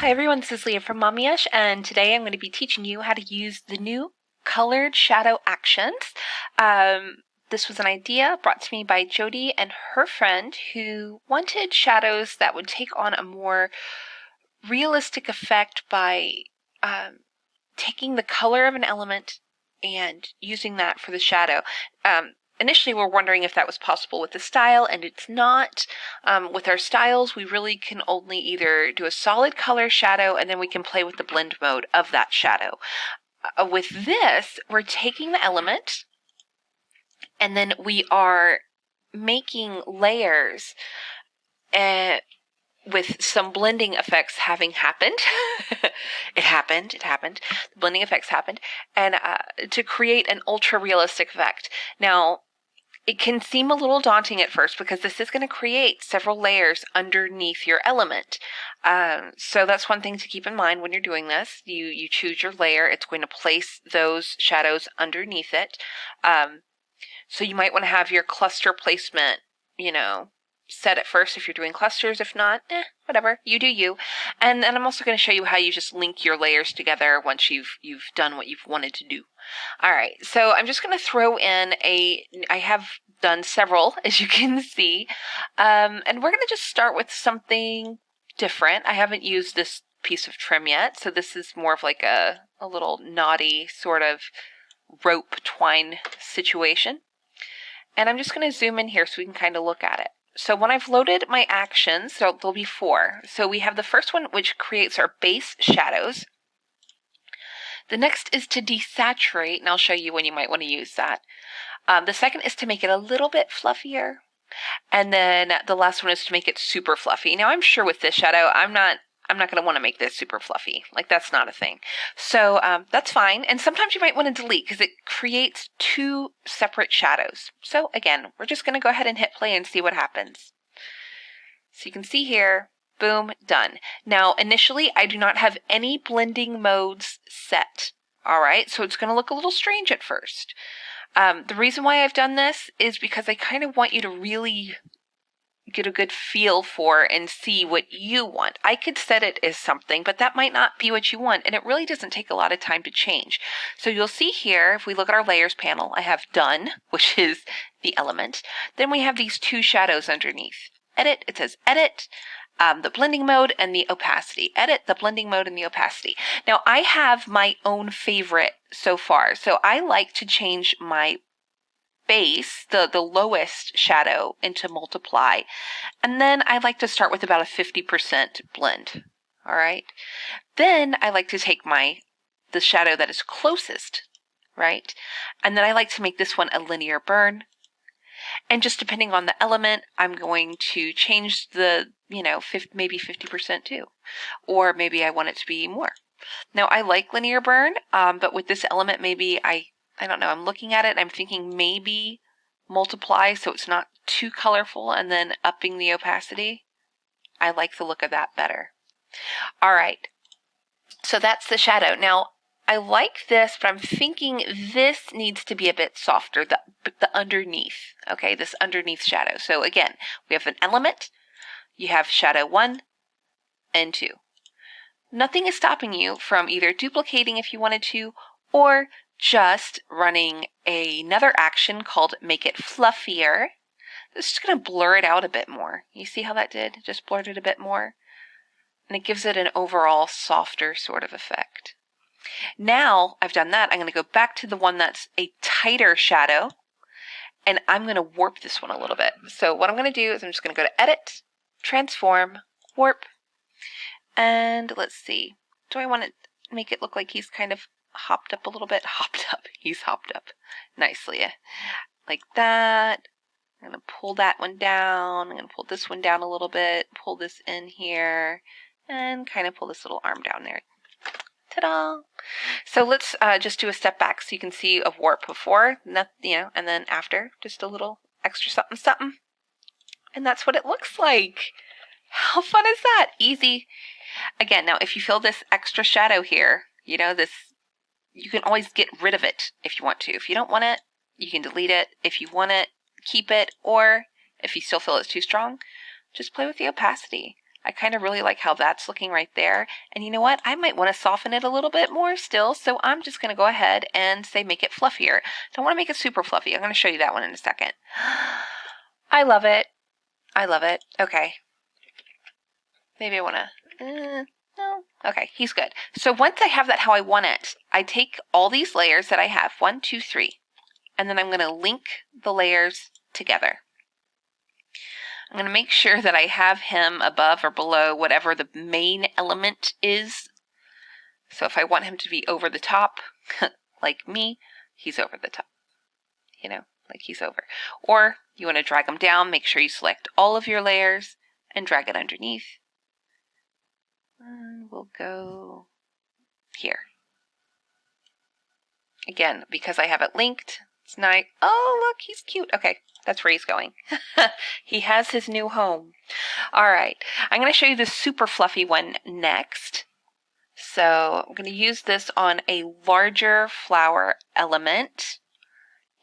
Hi everyone, this is Leah from Mommyish, and today I'm going to be teaching you how to use the new colored shadow actions. This was an idea brought to me by Jody and her friend who wanted shadows that would take on a more realistic effect by taking the color of an element and using that for the shadow. Initially, we're wondering if that was possible with the style, and it's not. With our styles, we really can only either do a solid color shadow, and then we can play with the blend mode of that shadow. With this, we're taking the element, and then we are making layers with some blending effects having happened. It happened. The blending effects happened, and to create an ultra-realistic effect. Now, it can seem a little daunting at first because this is going to create several layers underneath your element. So that's one thing to keep in mind when you're doing this. You choose your layer. It's going to place those shadows underneath it. So you might want to have your cluster placement, set at first if you're doing clusters. If not, whatever, you do you. And then I'm also going to show you how you just link your layers together once you've done what you've wanted to do. All right, so I'm just going to throw in I have done several, as you can see, and we're going to just start with something different. I haven't used this piece of trim yet, so this is more of like a little knotty sort of rope twine situation. And I'm just going to zoom in here so we can kind of look at it. So when I've loaded my actions, so there'll be 4. So we have the first one, which creates our base shadows. The next is to desaturate, and I'll show you when you might want to use that. The second is to make it a little bit fluffier. And then the last one is to make it super fluffy. Now, I'm sure with this shadow, I'm not going to want to make this super fluffy. Like, that's not a thing. So that's fine. And sometimes you might want to delete because it creates 2 separate shadows. So again, we're just going to go ahead and hit play and see what happens. So you can see here, boom, done. Now, initially, I do not have any blending modes set. All right, so it's going to look a little strange at first. The reason why I've done this is because I kind of want you to really get a good feel for and see what you want. I could set it as something, but that might not be what you want, and it really doesn't take a lot of time to change. So you'll see here, if we look at our layers panel, I have done, which is the element. Then we have these 2 shadows underneath. Edit, it says edit, the blending mode and the opacity. Edit, the blending mode and the opacity. Now, I have my own favorite so far. So I like to change my base, the lowest shadow, into multiply. And then I like to start with about a 50% blend. All right. Then I like to take the shadow that is closest, right? And then I like to make this one a linear burn. And just depending on the element, I'm going to change the, maybe 50% too. Or maybe I want it to be more. Now, I like linear burn, but with this element, maybe I don't know, I'm looking at it and I'm thinking maybe multiply so it's not too colorful and then upping the opacity. I like the look of that better. All right, so that's the shadow. Now, I like this, but I'm thinking this needs to be a bit softer, the underneath, okay, this underneath shadow. So again, we have an element, you have shadow 1 and 2. Nothing is stopping you from either duplicating if you wanted to, or just running another action called make it fluffier. This is going to blur it out a bit more. You see how that did? Just blurred it a bit more. And it gives it an overall softer sort of effect. Now I've done that, I'm going to go back to the one that's a tighter shadow, and I'm going to warp this one a little bit. So what I'm going to do is I'm just going to go to Edit, Transform, Warp, and let's see. Do I want to make it look like he's kind of hopped up a little bit? He's hopped up nicely. Like that. I'm going to pull that one down. I'm going to pull this one down a little bit, pull this in here, and kind of pull this little arm down there. Ta-da! So let's just do a step back so you can see a warp before, and then after, just a little extra something, something. And that's what it looks like. How fun is that? Easy. Again, now if you feel this extra shadow here, you can always get rid of it if you want to. If you don't want it, you can delete it. If you want it, keep it. Or if you still feel it's too strong, just play with the opacity. I kind of really like how that's looking right there. And you know what? I might want to soften it a little bit more still. So I'm just going to go ahead and say make it fluffier. Don't want to make it super fluffy. I'm going to show you that one in a second. I love it. I love it. Okay. Maybe I want to... no. Okay, he's good. So once I have that how I want it, I take all these layers that I have, 1, 2, 3, and then I'm going to link the layers together. I'm going to make sure that I have him above or below whatever the main element is. So if I want him to be over the top, like me, he's over the top. You know, like he's over. Or you want to drag him down, make sure you select all of your layers and drag it underneath. And we'll go here. Again, because I have it linked, it's nice. Oh, look, he's cute. Okay, that's where he's going. He has his new home. All right, I'm going to show you the super fluffy one next. So I'm going to use this on a larger flower element.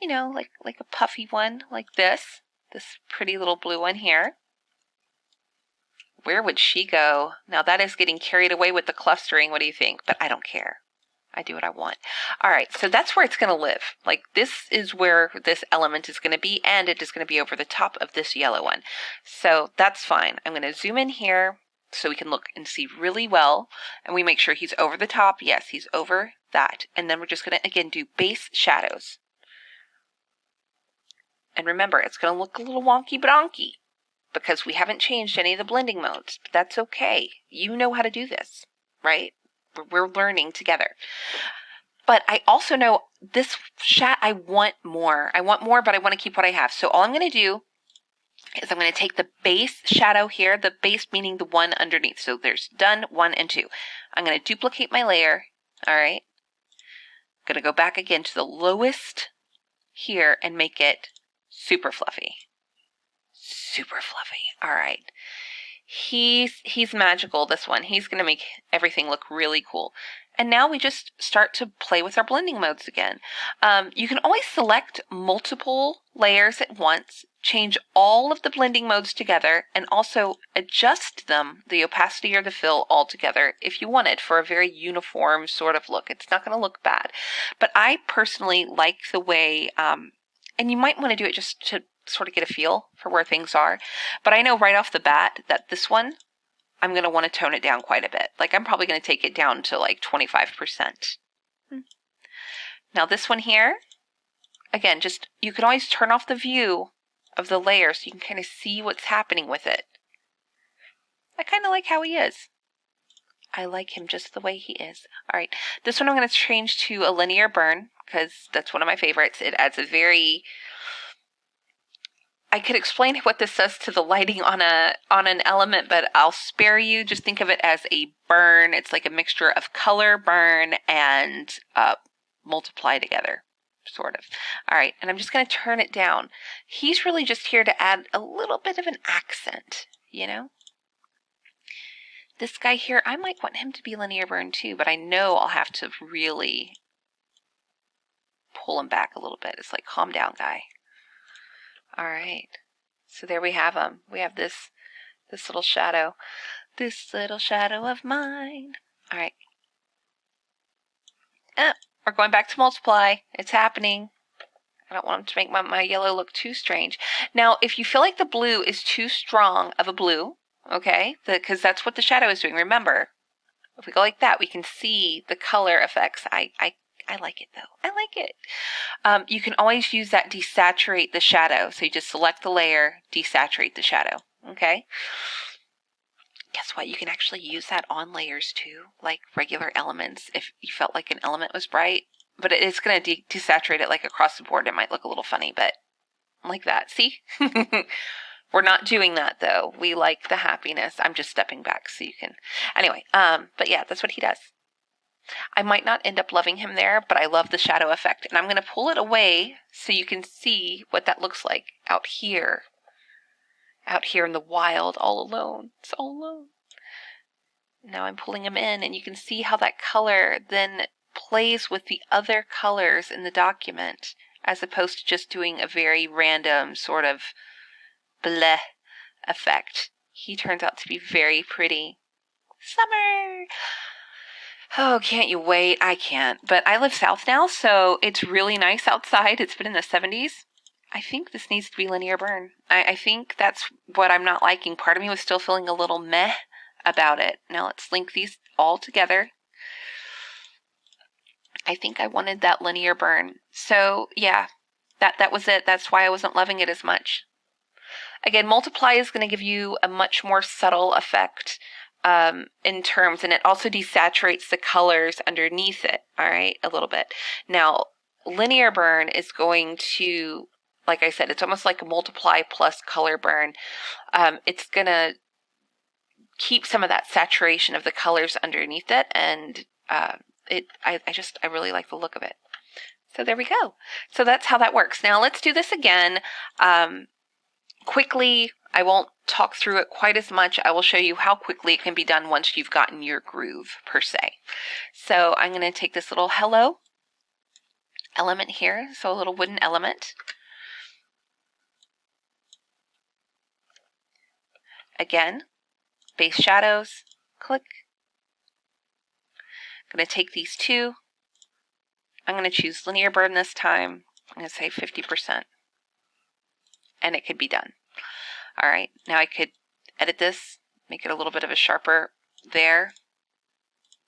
You know, like a puffy one like this. This pretty little blue one here. Where would she go? Now that is getting carried away with the clustering. What do you think? But I don't care. I do what I want. All right, so that's where it's going to live. Like this is where this element is going to be, and it is going to be over the top of this yellow one. So that's fine. I'm going to zoom in here so we can look and see really well, and we make sure he's over the top. Yes, he's over that. And then we're just going to, again, do base shadows. And remember, it's going to look a little wonky bronky because we haven't changed any of the blending modes, but that's okay. You know how to do this, right? We're learning together. But I also know this I want more. I want more, but I want to keep what I have. So all I'm going to do is I'm going to take the base shadow here, the base meaning the one underneath. So there's done 1 and 2. I'm going to duplicate my layer. All right. I'm going to go back again to the lowest here and make it super fluffy. Super fluffy. All right. He's magical, this one. He's going to make everything look really cool. And now we just start to play with our blending modes again. You can always select multiple layers at once, change all of the blending modes together, and also adjust them, the opacity or the fill all together if you wanted for a very uniform sort of look. It's not going to look bad. But I personally like the way, and you might want to do it just to sort of get a feel for where things are. But I know right off the bat that this one, I'm going to want to tone it down quite a bit. Like I'm probably going to take it down to like 25%. Now this one here, again, just you can always turn off the view of the layer so you can kind of see what's happening with it. I kind of like how he is. I like him just the way he is. All right, this one I'm going to change to a linear burn because that's one of my favorites. It adds a very... I could explain what this does to the lighting on an element, but I'll spare you. Just think of it as a burn. It's like a mixture of color, burn, and multiply together, sort of. All right, and I'm just going to turn it down. He's really just here to add a little bit of an accent, you know? This guy here, I might want him to be linear burn too, but I know I'll have to really pull him back a little bit. It's like, calm down, guy. All right, so there we have him. We have this little shadow. This little shadow of mine. All right. We're going back to multiply. It's happening. I don't want him to make my yellow look too strange. Now, if you feel like the blue is too strong of a blue, okay, because that's what the shadow is doing. Remember, if we go like that, we can see the color effects. I like it, though. I like it. You can always use that desaturate the shadow. So you just select the layer, desaturate the shadow. Okay? Guess what? You can actually use that on layers, too, like regular elements, if you felt like an element was bright. But it's going to desaturate it like across the board. It might look a little funny, but like that. See? We're not doing that, though. We like the happiness. I'm just stepping back so you can... Anyway, but yeah, that's what he does. I might not end up loving him there, but I love the shadow effect. And I'm going to pull it away so you can see what that looks like out here. Out here in the wild, all alone. It's all alone. Now I'm pulling him in, and you can see how that color then plays with the other colors in the document, as opposed to just doing a very random sort of bleh effect He turns out to be very pretty. Summer! Oh, can't you wait? I can't. But I live south now, so it's really nice outside. It's been in the 70s. I think this needs to be linear burn. I think that's what I'm not liking. Part of me was still feeling a little meh about it. Now let's link these all together. I think I wanted that linear burn. So yeah, that was it. That's why I wasn't loving it as much. Again, multiply is going to give you a much more subtle effect in terms, and it also desaturates the colors underneath it, all right, a little bit. Now, linear burn is going to, like I said, it's almost like a multiply plus color burn. It's going to keep some of that saturation of the colors underneath it, and I really like the look of it. So there we go. So that's how that works. Now let's do this again. Quickly, I won't talk through it quite as much. I will show you how quickly it can be done once you've gotten your groove, per se. So I'm going to take this little hello element here, so a little wooden element. Again, base shadows, click. I'm going to take these two. I'm going to choose linear burn this time. I'm going to say 50%. And it could be done. All right, now I could edit this, make it a little bit of a sharper there.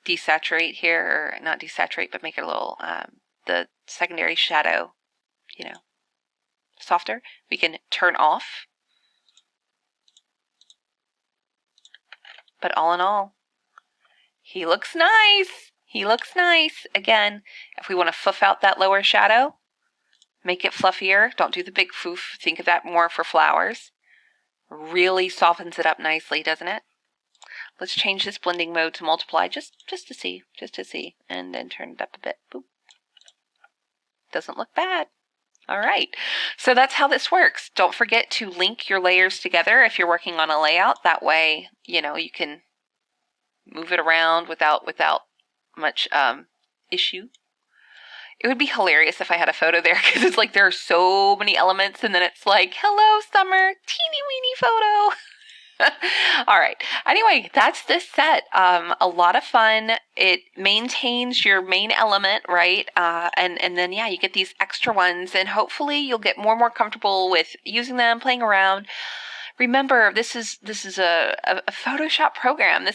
Desaturate here, or not desaturate, but make it a little, the secondary shadow, softer. We can turn off. But all in all, he looks nice. He looks nice. Again, if we want to fluff out that lower shadow, make it fluffier. Don't do the big foof. Think of that more for flowers. Really softens it up nicely, doesn't it? Let's change this blending mode to multiply just to see, and then turn it up a bit. Boop. Doesn't look bad. All right, so that's how this works. Don't forget to link your layers together if you're working on a layout. That way, you can move it around without much issue. It would be hilarious if I had a photo there, because it's like there are so many elements, and then it's like, hello, summer, teeny weeny photo. All right. Anyway, that's this set. A lot of fun. It maintains your main element, right? And then, yeah, you get these extra ones, and hopefully you'll get more and more comfortable with using them, playing around. Remember, this is a Photoshop program.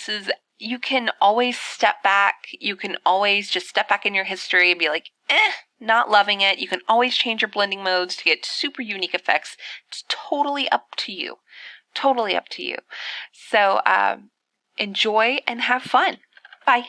You can always step back. You can always just step back in your history and be like, not loving it. You can always change your blending modes to get super unique effects. It's totally up to you. Totally up to you. So enjoy and have fun. Bye.